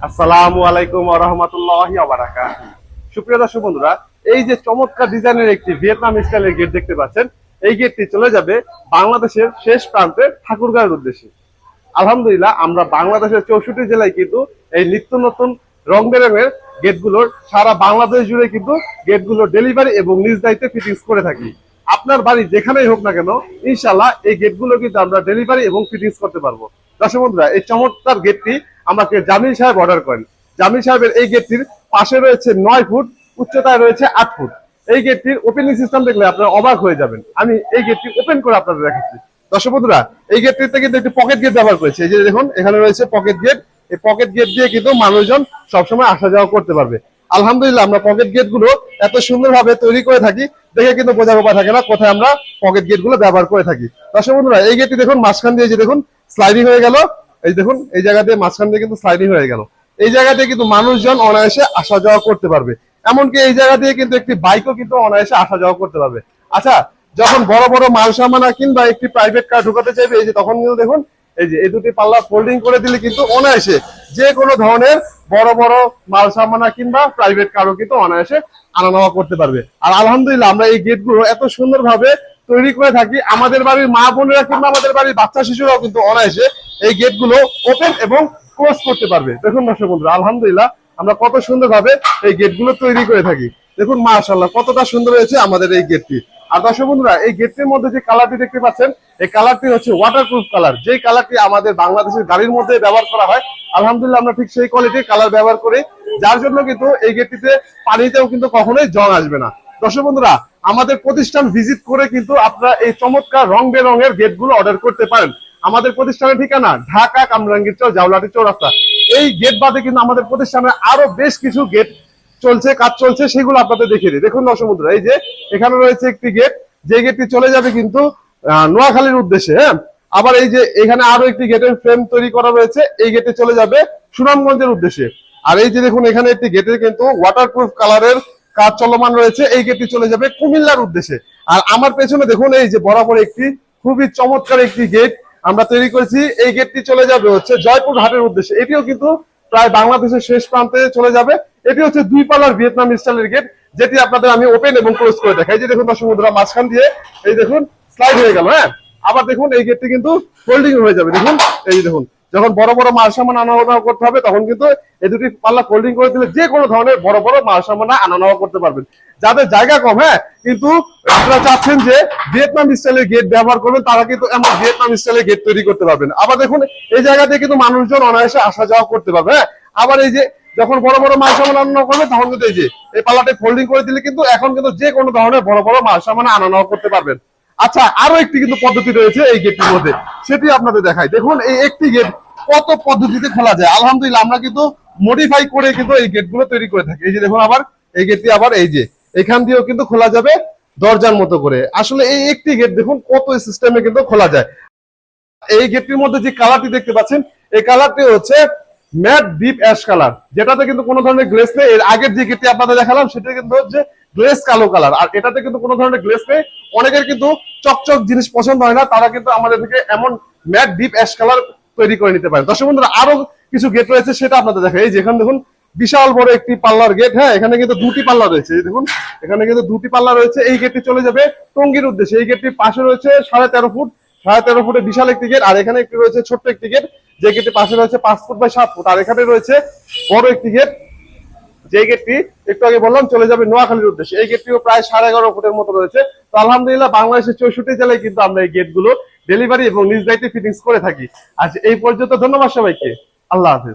আসসালামু আলাইকুম ওয়া রাহমাতুল্লাহি ওয়া বারাকাতুহু। সুপ্রিয় দর্শক বন্ধুরা, এই যে চমৎকার ডিজাইনের একটি ভিয়েতনাম স্টাইলের গেট দেখতে পাচ্ছেন, এই গেটটি চলে যাবে বাংলাদেশের শেষ প্রান্তে ঠাকুরগাঁওয়ের উদ্দেশ্যে। আলহামদুলিল্লাহ, আমরা বাংলাদেশের 64 জেলায় কিন্তু এই নিত্য নতুন রং বেরঙের গেটগুলোর সারা বাংলাদেশ জুড়ে কিন্তু গেটগুলো ডেলিভারি এবং নিজ দায়িত্বে ফিটিংস করে থাকি। আপনার বাড়ি যেখানেই হোক না কেন, ইনশাল্লাহ এই গেটগুলো কিন্তু আমরা ডেলিভারি এবং ফিটিংস করতে পারবো। দর্শক বন্ধুরা, এই চমৎকার গেটটি আমাকে জামিল সাহেব অর্ডার করেন। জামিল সাহেবের এই গেটটির পাশে রয়েছে 9 ফুট, উচ্চতায় রয়েছে 8 ফুট। এই গেটটির ওপেনিং সিস্টেম দেখলে আপনারা অবাক হয়ে যাবেন। আমি এই গেটটি ওপেন করে আপনাদের দেখাচ্ছি। দর্শক বন্ধুরা, এই গেটটিতে কিন্তু একটি পকেট গেট ব্যবহার করেছে। এই যে দেখুন, এখানে রয়েছে পকেট গেট। এই পকেট গেট দিয়ে কিন্তু মানুষজন সবসময় আসা যাওয়া করতে পারবে। আলহামদুলিল্লাহ, আমরা পকেট গেট গুলো এত সুন্দরভাবে তৈরি করে থাকি, দেখে কিন্তু বোঝার উপায় থাকে না কোথায় আমরা পকেট গেট গুলো ব্যবহার করে থাকি। দর্শক বন্ধুরা, এই গেটটি দেখুন মাঝখান দিয়ে যে দেখুন স্লাইডিং হয়ে গেল। এই দেখুন, এই জায়গা দিয়ে মাঝখান দিয়ে কিন্তু স্লাইডিং হয়ে গেল। এই জায়গা দিয়ে কিন্তু মানুষজন অনায়াসে আসা যাওয়া করতে পারবে। এমনকি এই জায়গা দিয়ে কিন্তু একটি বাইকও কিন্তু অনায়াসে আসা যাওয়া করতে পারবে। আচ্ছা, যখন বড় বড় মাল সামানা কিংবা একটি প্রাইভেট কার ঢোকাতে চাইবে, এই যে তখন কিন্তু দেখুন এই যে এই দুটি পাল্লা ফোল্ডিং করে দিলে কিন্তু অনায়াসে যে কোনো ধরনের বড় বড় মাল সামানা কিংবা প্রাইভেট কারও কিন্তু অনায়াসে আনা নেওয়া করতে পারবে। আর আলহামদুলিল্লাহ, আমরা এই গেটগুলো এত সুন্দরভাবে তৈরি করে থাকি, আমাদের বাড়ির মা বোনেরা কিংবা আমাদের বাড়ির বাচ্চা শিশুরাও কিন্তু অনায়াসে এই গেটগুলো ওপেন এবং ক্লোজ করতে পারবে। দেখুন দর্শক বন্ধুরা, আলহামদুলিল্লাহ আমরা কত সুন্দরভাবে এই গেটগুলো তৈরি করে থাকি। দেখুন মাশাআল্লাহ, কতটা সুন্দর হয়েছে আমাদের এই গেটটি। আর দর্শক বন্ধুরা, এই গেটটির মধ্যে যে কালারটি দেখতে পাচ্ছেন, এই কালারটি হচ্ছে ওয়াটারপ্রুফ কালার। যে কালারটি আমাদের বাংলাদেশের গাড়ির মধ্যে ব্যবহার করা হয়, আলহামদুলিল্লাহ আমরা ঠিক সেই কোয়ালিটির কালার ব্যবহার করি, যার জন্য কিন্তু এই গেটটিতে পানিতেও কিন্তু কখনোই জং আসবে না। দর্শক বন্ধুরা, আমাদের প্রতিষ্ঠান ভিজিট করে কিন্তু আপনারা এই চমৎকার রং বেরঙের গেটগুলো অর্ডার করতে পারেন। আমাদের প্রতিষ্ঠানের ঠিকানা ঢাকা কামরাঙ্গীরচর জাউলাটি চৌরাস্তা। এই গেট বাদে কিন্তু আমাদের প্রতিষ্ঠানে আরো বেশ কিছু গেট চলছে, কাজ চলছে, সেগুলো আপনাদের দেখিয়ে দিই। দেখুন দর্শক বন্ধুরা, এই যে এখানে রয়েছে একটি গেট, যে গেটটি চলে যাবে কিন্তু নোয়াখালীর উদ্দেশ্যে। হ্যাঁ, আবার এই যে এখানে আরো একটি গেটের ফ্রেম তৈরি করা রয়েছে, এই গেটে চলে যাবে সুনামগঞ্জের উদ্দেশ্যে। আর এই যে দেখুন, এখানে একটি গেটের কিন্তু ওয়াটারপ্রুফ কালারের কাজ চলমান রয়েছে, এই গেটটি চলে যাবে কুমিল্লার উদ্দেশ্যে। আর আমার পেছনে দেখুন, এই যে বরাবর একটি খুবই চমৎকার একটি গেট আমরা তৈরি করেছি, এই গেটটি চলে যাবে হচ্ছে জয়পুর হাটের উদ্দেশ্যে। এটিও কিন্তু প্রায় বাংলাদেশের শেষ প্রান্তে চলে যাবে। এটি হচ্ছে 2 পাল্লার ভিয়েতনাম স্টাইলের গেট, যেটি আপনাদের আমি ওপেন এবং ক্লোজ করে দেখাই। যে দেখুন দর্শক বন্ধুরা, মাঝখান দিয়ে এই দেখুন স্লাইড হয়ে গেল। হ্যাঁ, আবার দেখুন এই গেটটি কিন্তু ফোল্ডিং হয়ে যাবে। দেখুন, এই দেখুন যখন বড় বড় মাল সামান আনা নেওয়া করতে হবে, তখন কিন্তু এই দুটি পাল্লা ফোল্ডিং করে দিলে যে কোনো ধরনের বড় বড় মাল সামান আনা নেওয়া করতে পারবেন। যাদের জায়গা কম, হ্যাঁ, কিন্তু আপনারা চাচ্ছেন যে ভিয়েতনাম স্টাইলের গেট ব্যবহার করবেন, তারা কিন্তু এমন ভিয়েতনাম স্টাইলের গেট তৈরি করতে পারবেন। আবার দেখুন, এই জায়গাতে কিন্তু মানুষজন অনায়াসে আসা যাওয়া করতে পারবে। হ্যাঁ, আবার এই যে যখন বড় বড় মাল সামান আনা করবে, তখন কিন্তু এই যে এই পাল্লাটা ফোল্ডিং করে দিলে কিন্তু এখন কিন্তু যে কোনো ধরনের বড় বড় মাল সামান আনা নেওয়া করতে পারবেন। আচ্ছা, আরো একটি কিন্তু পদ্ধতি রয়েছে এই গেটটির মধ্যে, সেটি আপনাদের দেখাই। দেখুন, এই একটি গেট কত পদ্ধতিতে খোলা যায়। আলহামদুলিল্লাহ, আমরা কিন্তু মডিফাই করে কিন্তু এই গেটগুলো তৈরি করে থাকি। এই যে দেখুন, আবার এই গেটটি আবার এই যে এখান দিয়েও কিন্তু খোলা যাবে দরজার মতো করে। আসলে এই একটি গেট দেখুন কত সিস্টেমে কিন্তু খোলা যায়। এই গেটটির মধ্যে যে কালারটি দেখতে পাচ্ছেন, এই কালারটি হচ্ছে ম্যাট ডিপ অ্যাশ কালার, যেটাতে কিন্তু কোনো ধরনের গ্লেস নেই। এর আগের যে গেটটি আপনাদের দেখালাম, সেটা কিন্তু হচ্ছে গ্লেস কালো কালার, আর এটাতে কিন্তু কোনো ধরনের গ্লেস নেই। অনেকের কিন্তু চকচক জিনিস পছন্দ হয় না, তারা কিন্তু আমাদের থেকে এমন ম্যাট ডিপ অ্যাশ কালার তৈরি করে নিতে পারে। দর্শক বন্ধুরা, আরো কিছু গেট রয়েছে, সেটা আপনাদের দেখাই। এই যেখানে দেখুন বিশাল বড় একটি পাল্লার গেট। হ্যাঁ, এখানে কিন্তু 2টি পাল্লা রয়েছে। এই দেখুন, এখানে কিন্তু 2টি পাল্লা রয়েছে। এই গেটটি চলে যাবে টঙ্গীর উদ্দেশ্যে। এই গেটটির পাশে রয়েছে 13.5 ফুট, 13.5 ফুটের বিশাল একটি গেট। আর এখানে একটি রয়েছে ছোট্ট একটি গেট, যে গেটের পাশে রয়েছে 5 ফুট বাই 7 ফুট। আর এখানে রয়েছে বড় একটি গেট, যে গেটটি একটু আগে বললাম চলে যাবে নোয়াখালীর উদ্দেশ্যে। এই গেটটিও প্রায় 11.5 ফুটের মতো রয়েছে। তো আলহামদুলিল্লাহ, বাংলাদেশের 64 জেলায় কিন্তু আমরা এই গেটগুলো ডেলিভারি এবং নিজ দায়িত্বে ফিটিংস করে থাকি। আজ এই পর্যন্ত, ধন্যবাদ সবাইকে। আল্লাহ হাফেজ।